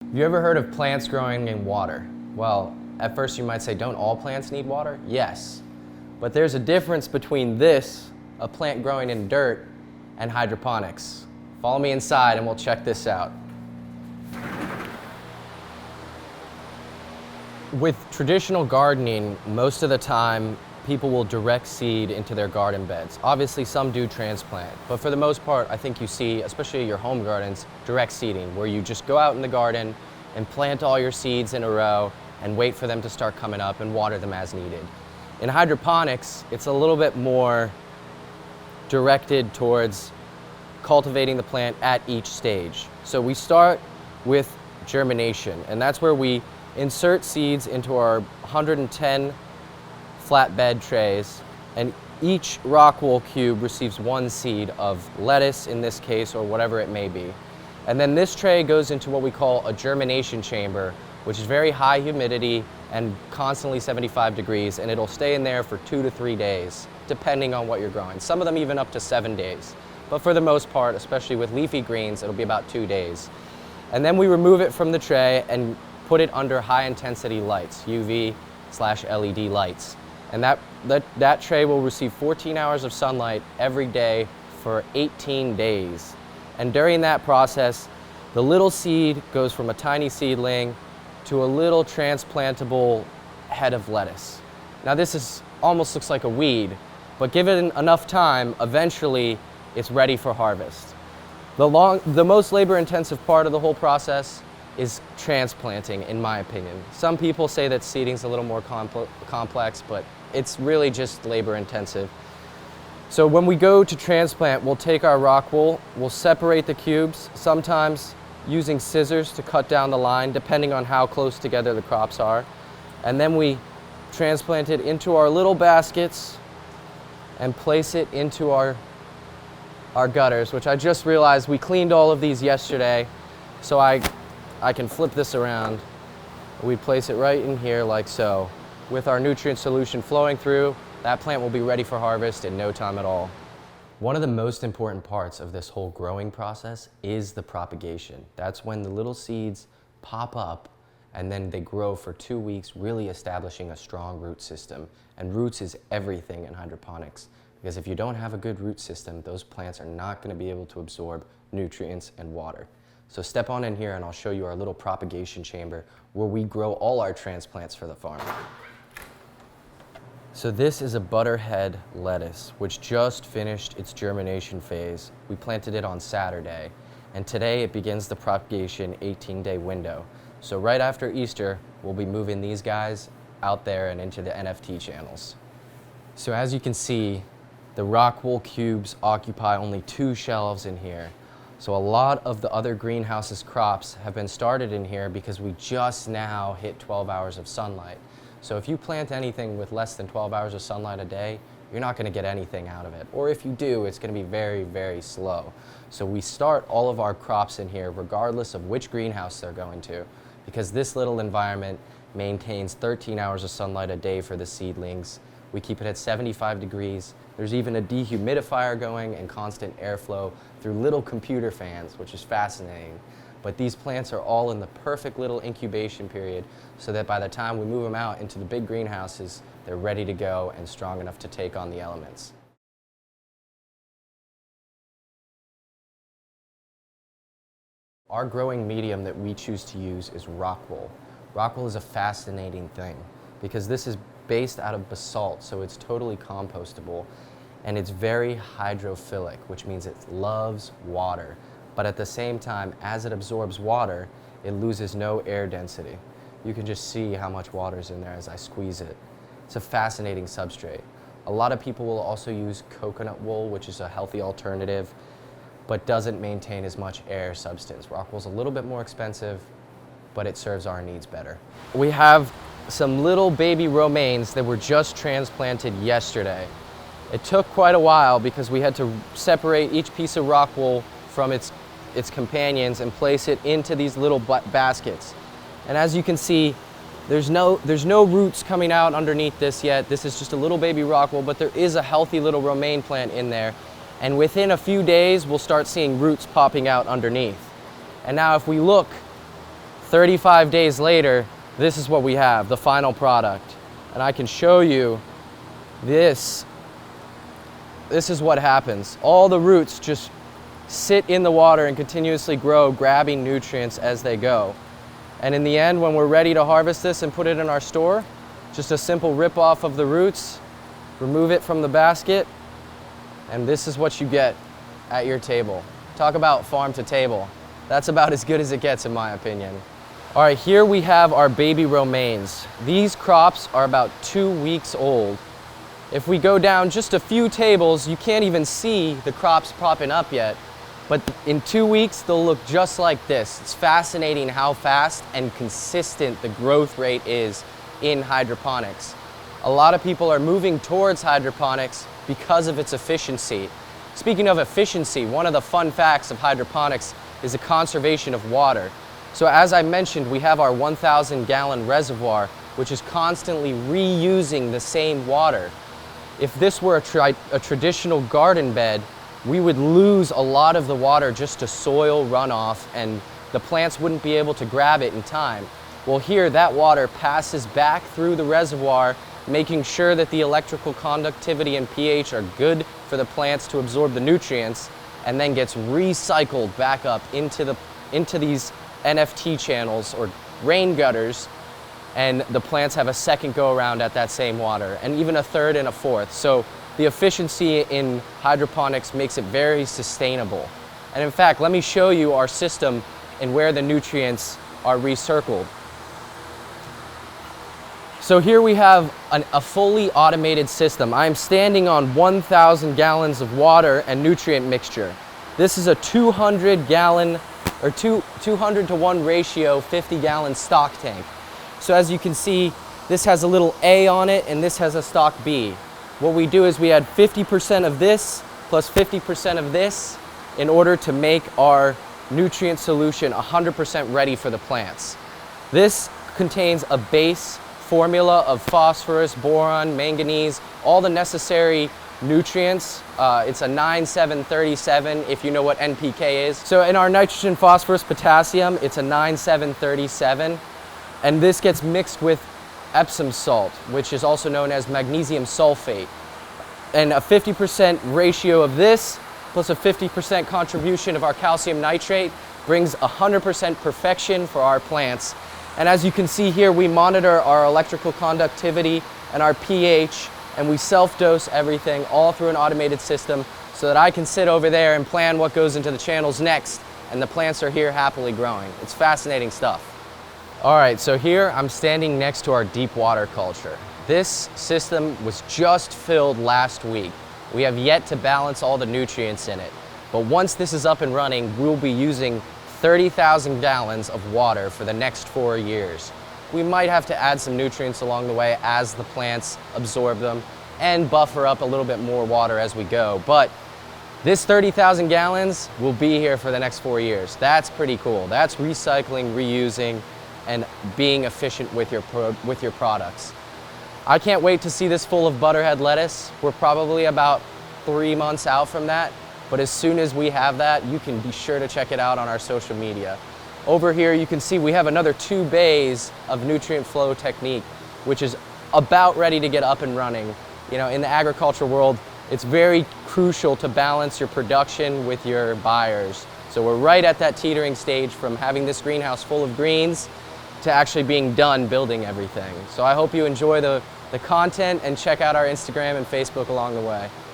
Have you ever heard of plants growing in water? Well, at first you might say, don't all plants need water? Yes. But there's a difference between this, a plant growing in dirt, and hydroponics. Follow me inside and we'll check this out. With traditional gardening, most of the time, people will direct seed into their garden beds. Obviously, some do transplant, but for the most part, I think you see, especially your home gardens, direct seeding, where you just go out in the garden and plant all your seeds in a row and wait for them to start coming up and water them as needed. In hydroponics, it's a little bit more directed towards cultivating the plant at each stage. So we start with germination, and that's where we insert seeds into our 110 flatbed trays, and each rock wool cube receives one seed of lettuce in this case, or whatever it may be. And then this tray goes into what we call a germination chamber, which is very high humidity and constantly 75 degrees, and it'll stay in there for 2 to 3 days, depending on what you're growing. Some of them even up to 7 days. But for the most part, especially with leafy greens, it'll be about 2 days. And then we remove it from the tray and put it under high intensity lights, UV/LED lights. And that tray will receive 14 hours of sunlight every day for 18 days. And during that process, the little seed goes from a tiny seedling to a little transplantable head of lettuce. Now this almost looks like a weed, but given enough time, eventually it's ready for harvest. The most labor-intensive part of the whole process is transplanting, in my opinion. Some people say that seeding's a little more complex, but it's really just labor-intensive. So when we go to transplant, we'll take our rock wool, we'll separate the cubes, sometimes using scissors to cut down the line, depending on how close together the crops are. And then we transplant it into our little baskets and place it into our gutters, which I just realized we cleaned all of these yesterday, so I can flip this around. We place it right in here like so. With our nutrient solution flowing through, that plant will be ready for harvest in no time at all. One of the most important parts of this whole growing process is the propagation. That's when the little seeds pop up and then they grow for 2 weeks, really establishing a strong root system. And roots is everything in hydroponics, because if you don't have a good root system, those plants are not going to be able to absorb nutrients and water. So step on in here and I'll show you our little propagation chamber where we grow all our transplants for the farm. So this is a butterhead lettuce, which just finished its germination phase. We planted it on Saturday, and today it begins the propagation 18-day window. So right after Easter, we'll be moving these guys out there and into the NFT channels. So as you can see, the rock wool cubes occupy only 2 shelves in here. So a lot of the other greenhouse's crops have been started in here because we just now hit 12 hours of sunlight. So if you plant anything with less than 12 hours of sunlight a day, you're not going to get anything out of it. Or if you do, it's going to be very, very slow. So we start all of our crops in here regardless of which greenhouse they're going to, because this little environment maintains 13 hours of sunlight a day for the seedlings. We keep it at 75 degrees. There's even a dehumidifier going and constant airflow through little computer fans, which is fascinating. But these plants are all in the perfect little incubation period so that by the time we move them out into the big greenhouses, they're ready to go and strong enough to take on the elements. Our growing medium that we choose to use is rock wool. Rock wool is a fascinating thing because this is based out of basalt, so it's totally compostable, and it's very hydrophilic, which means it loves water. But at the same time, as it absorbs water, it loses no air density. You can just see how much water is in there as I squeeze it. It's a fascinating substrate. A lot of people will also use coconut wool, which is a healthy alternative, but doesn't maintain as much air substance. Rock wool's a little bit more expensive, but it serves our needs better. We have some little baby Romaines that were just transplanted yesterday. It took quite a while because we had to separate each piece of rock wool from its companions and place it into these little baskets. And as you can see, there's no roots coming out underneath this yet. This is just a little baby rock wool, but there is a healthy little romaine plant in there. And within a few days, we'll start seeing roots popping out underneath. And now if we look 35 days later, this is what we have, the final product. And I can show you this. This is what happens. All the roots just sit in the water and continuously grow, grabbing nutrients as they go. And in the end, when we're ready to harvest this and put it in our store, just a simple rip off of the roots, remove it from the basket, and this is what you get at your table. Talk about farm to table. That's about as good as it gets, in my opinion. All right, here we have our baby romaines. These crops are about 2 weeks old. If we go down just a few tables, you can't even see the crops popping up yet. But in 2 weeks, they'll look just like this. It's fascinating how fast and consistent the growth rate is in hydroponics. A lot of people are moving towards hydroponics because of its efficiency. Speaking of efficiency, one of the fun facts of hydroponics is the conservation of water. So as I mentioned, we have our 1,000-gallon reservoir, which is constantly reusing the same water. If this were a traditional garden bed, we would lose a lot of the water just to soil runoff, and the plants wouldn't be able to grab it in time. Well, here that water passes back through the reservoir, making sure that the electrical conductivity and pH are good for the plants to absorb the nutrients, and then gets recycled back up into these NFT channels or rain gutters, and the plants have a second go around at that same water, and even a third and a fourth. So the efficiency in hydroponics makes it very sustainable. And in fact, let me show you our system and where the nutrients are recircled. So here we have a fully automated system. I'm standing on 1,000 gallons of water and nutrient mixture. This is a 200-gallon or 200 to 1 ratio 50-gallon stock tank. So as you can see, this has a little A on it and this has a stock B. What we do is we add 50% of this plus 50% of this in order to make our nutrient solution 100% ready for the plants. This contains a base formula of phosphorus, boron, manganese, all the necessary nutrients. It's a 9-7-37 if you know what NPK is. So in our nitrogen, phosphorus, potassium, it's a 9-7-37, and this gets mixed with Epsom salt, which is also known as magnesium sulfate. And a 50% ratio of this plus a 50% contribution of our calcium nitrate brings 100% perfection for our plants. And as you can see here, we monitor our electrical conductivity and our pH, and we self-dose everything all through an automated system so that I can sit over there and plan what goes into the channels next, and the plants are here happily growing. It's fascinating stuff. All right, so here I'm standing next to our deep water culture. This system was just filled last week. We have yet to balance all the nutrients in it. But once this is up and running, we'll be using 30,000 gallons of water for the next 4 years. We might have to add some nutrients along the way as the plants absorb them and buffer up a little bit more water as we go. But this 30,000 gallons will be here for the next 4 years. That's pretty cool. That's recycling, reusing, and being efficient with your products. I can't wait to see this full of butterhead lettuce. We're probably about 3 months out from that, but as soon as we have that, you can be sure to check it out on our social media. Over here you can see we have another 2 bays of nutrient flow technique, which is about ready to get up and running. You know, in the agriculture world, it's very crucial to balance your production with your buyers. So we're right at that teetering stage from having this greenhouse full of greens to actually being done building everything. So I hope you enjoy the content and check out our Instagram and Facebook along the way.